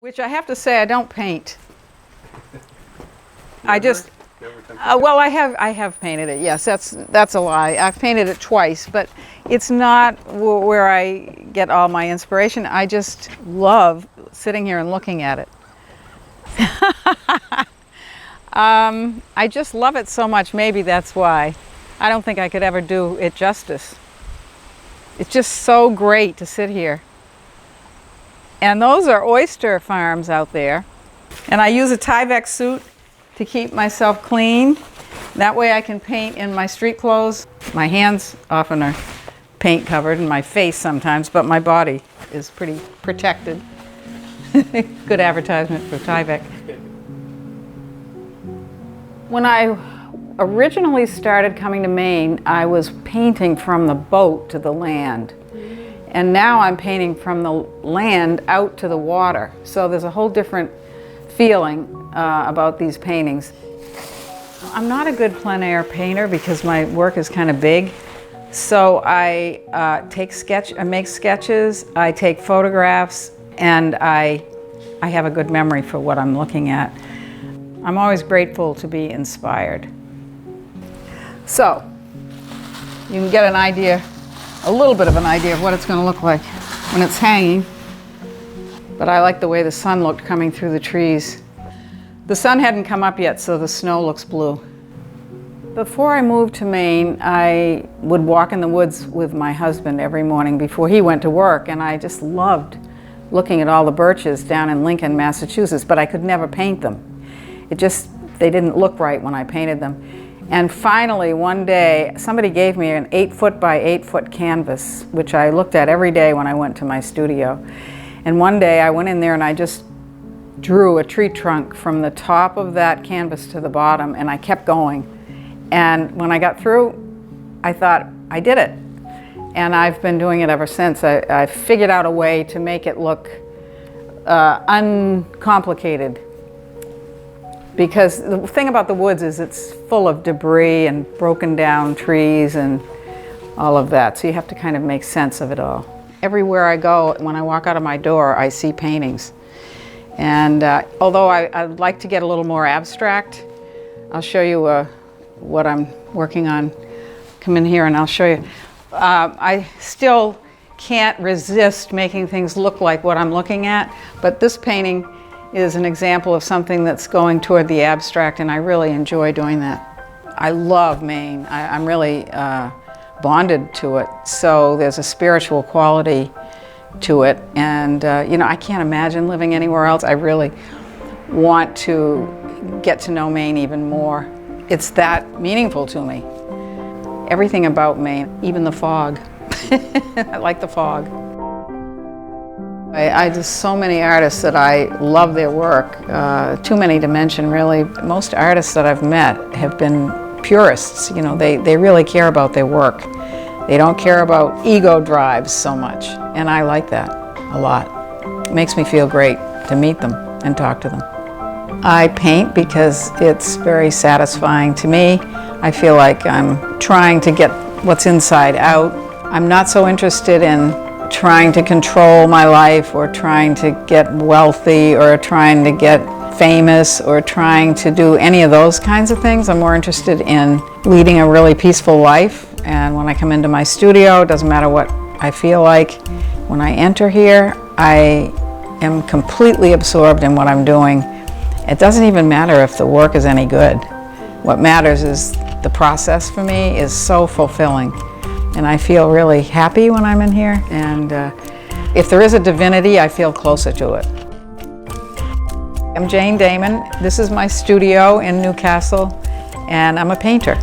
Which I have to say, I don't paint. I just, well, I have painted it. Yes, that's a lie. I've painted it twice, but it's not where I get all my inspiration. I just love sitting here and looking at it. I just love it so much. Maybe that's why. I don't think I could ever do it justice. It's just so great to sit here. And those are oyster farms out there. And I use a Tyvek suit to keep myself clean. That way I can paint in my street clothes. My hands often are paint covered, and my face sometimes, but my body is pretty protected. Good advertisement for Tyvek. When I originally started coming to Maine, I was painting from the boat to the land. And now I'm painting from the land out to the water. So there's a whole different feeling about these paintings. I'm not a good plein air painter because my work is kind of big. So I make sketches, I take photographs, and I have a good memory for what I'm looking at. I'm always grateful to be inspired. So you can get an idea, a little bit of an idea of what it's going to look like when it's hanging. But I like the way the sun looked coming through the trees. The sun hadn't come up yet, so the snow looks blue. Before I moved to Maine, I would walk in the woods with my husband every morning before he went to work, and I just loved looking at all the birches down in Lincoln, Massachusetts, but I could never paint them. They didn't look right when I painted them. And finally, one day, somebody gave me an 8-foot by 8-foot canvas, which I looked at every day when I went to my studio. And one day I went in there and I just drew a tree trunk from the top of that canvas to the bottom, and I kept going. And when I got through, I thought, I did it. And I've been doing it ever since. I figured out a way to make it look uncomplicated. Because the thing about the woods is it's full of debris and broken down trees and all of that. So you have to kind of make sense of it all. Everywhere I go, when I walk out of my door, I see paintings. And although I'd like to get a little more abstract, I'll show you what I'm working on. Come in here and I'll show you. I still can't resist making things look like what I'm looking at, but this painting is an example of something that's going toward the abstract, and I really enjoy doing that. I love Maine. I'm really bonded to it, so there's a spiritual quality to it, and you know, I can't imagine living anywhere else. I really want to get to know Maine even more. It's that meaningful to me. Everything about Maine, even the fog. I like the fog. There's so many artists that I love their work, too many to mention really. Most artists that I've met have been purists, you know, they really care about their work. They don't care about ego drives so much, and I like that a lot. It makes me feel great to meet them and talk to them. I paint because it's very satisfying to me. I feel like I'm trying to get what's inside out. I'm not so interested in trying to control my life or trying to get wealthy or trying to get famous or trying to do any of those kinds of things. I'm more interested in leading a really peaceful life. And when I come into my studio, it doesn't matter what I feel like. When I enter here, I am completely absorbed in what I'm doing. It doesn't even matter if the work is any good. What matters is the process for me is so fulfilling. And I feel really happy when I'm in here. And if there is a divinity, I feel closer to it. I'm Jane Dahmen. This is my studio in Newcastle, and I'm a painter.